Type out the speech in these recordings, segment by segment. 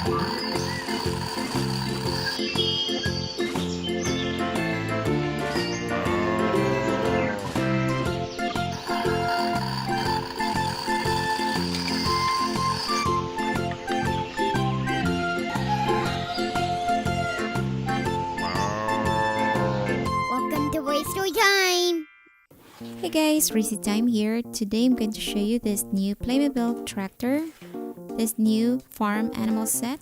Welcome to RaceToyTime! Hey guys, RaceTime here. Today I'm going to show you this new Playmobil tractor, this new farm animal set,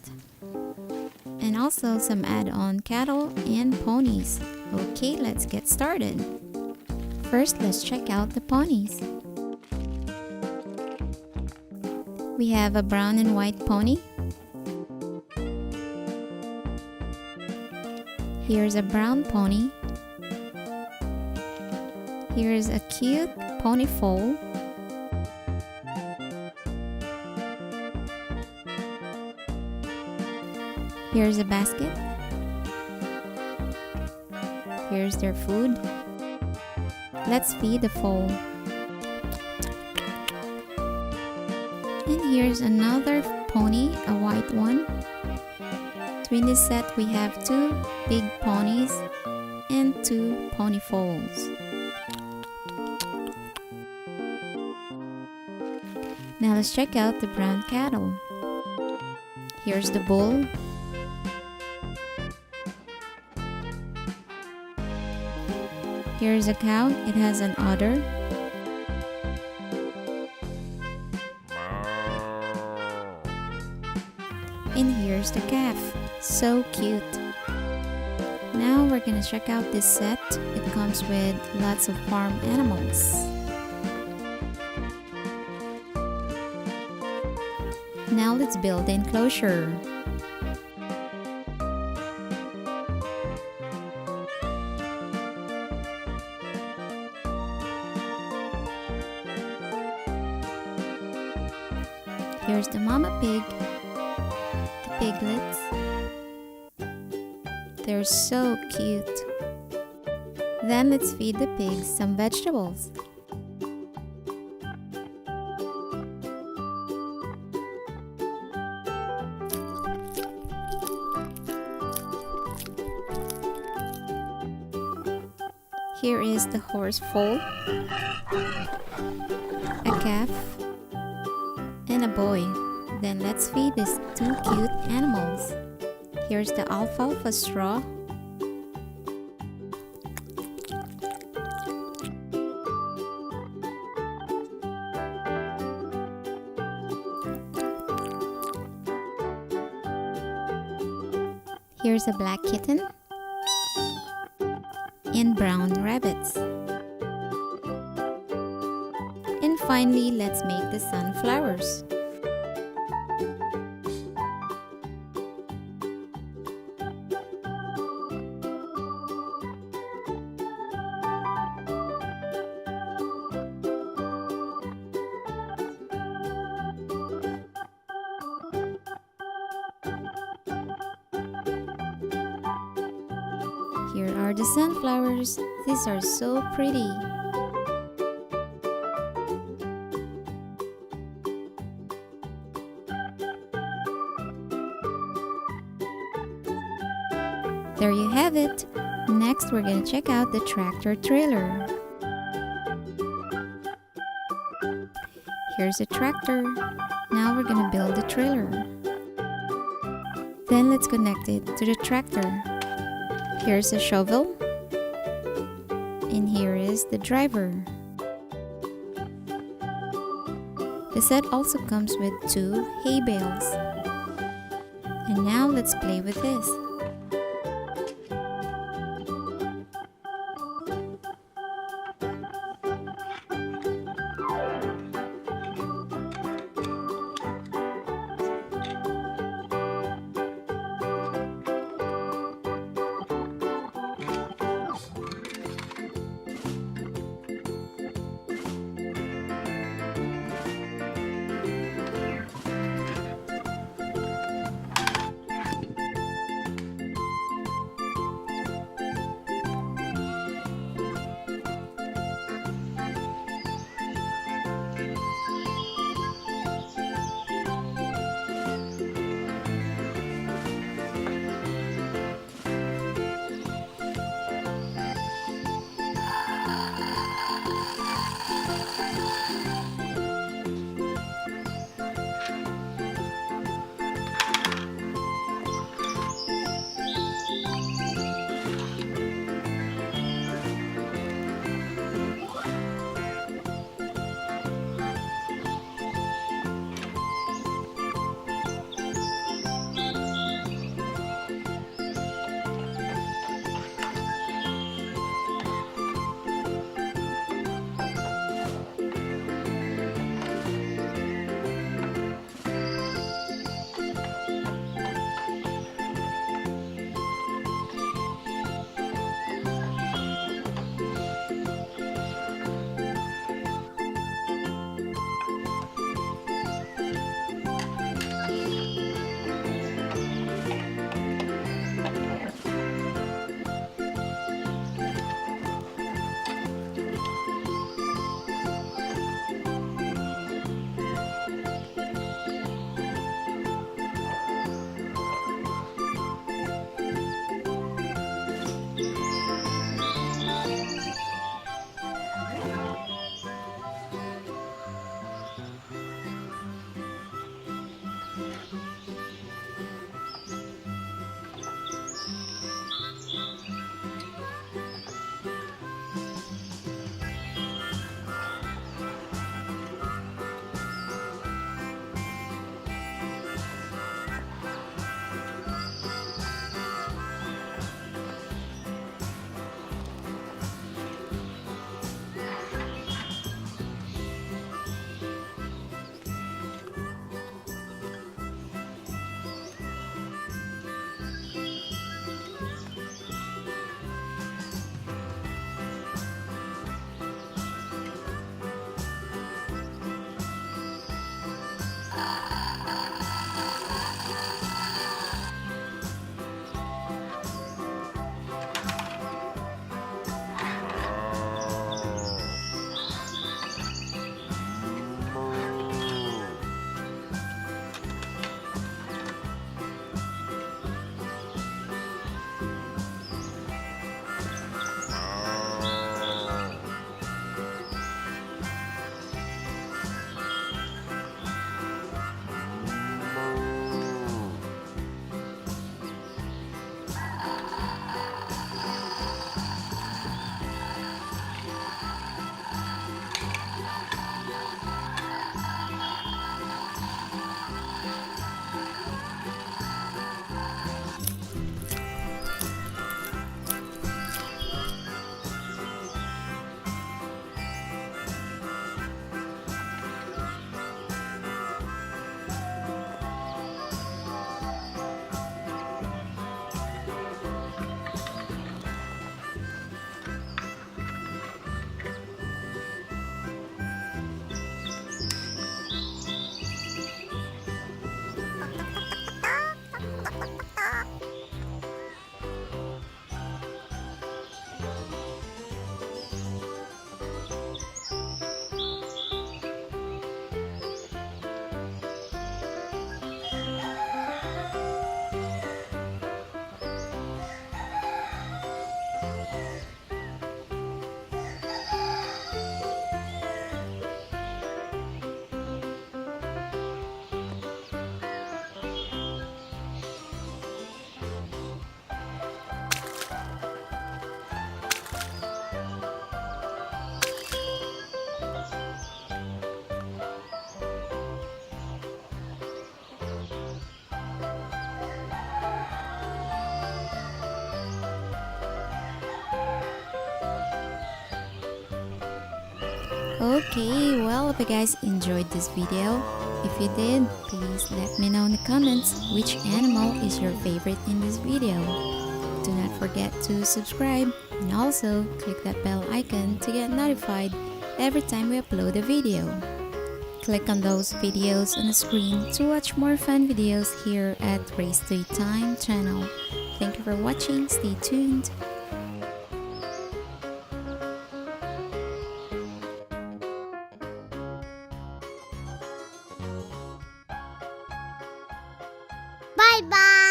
and also some add-on cattle and ponies. Okay, let's get started. First, let's check out the ponies. We have a brown and white pony. Here's a brown pony. Here's a cute pony foal. Here's a basket. Here's their food. Let's feed the foal. And here's another pony, a white one. So in this set we have 2 big ponies and 2 pony foals. Now let's check out the brown cattle. Here's the bull. Here's a cow. It has an udder. And here's the calf. So cute. Now we're gonna check out this set. It comes with lots of farm animals. Now let's build the enclosure. Here's the mama pig, the piglets. They're so cute. Then let's feed the pigs some vegetables. Here is the horse foal, a calf, and a boy. Then let's feed these 2 cute animals. Here's the alfalfa straw. Here's a black kitten and brown rabbits. And finally, let's make the sunflowers. Here are the sunflowers. These are so pretty. There you have it. Next, we're going to check out the tractor trailer. Here's a tractor. Now we're going to build the trailer. Then let's connect it to the tractor. Here's a shovel. And here is the driver. The set also comes with 2 hay bales. And now let's play with this. Okay, well, if you guys enjoyed this video, if you did, please let me know in the comments which animal is your favorite in this video. Do not forget to subscribe and also click that bell icon to get notified every time we upload a video. Click on those videos on the screen to watch more fun videos here at RaceToyTime channel. Thank you for watching. Stay tuned. Bye bye.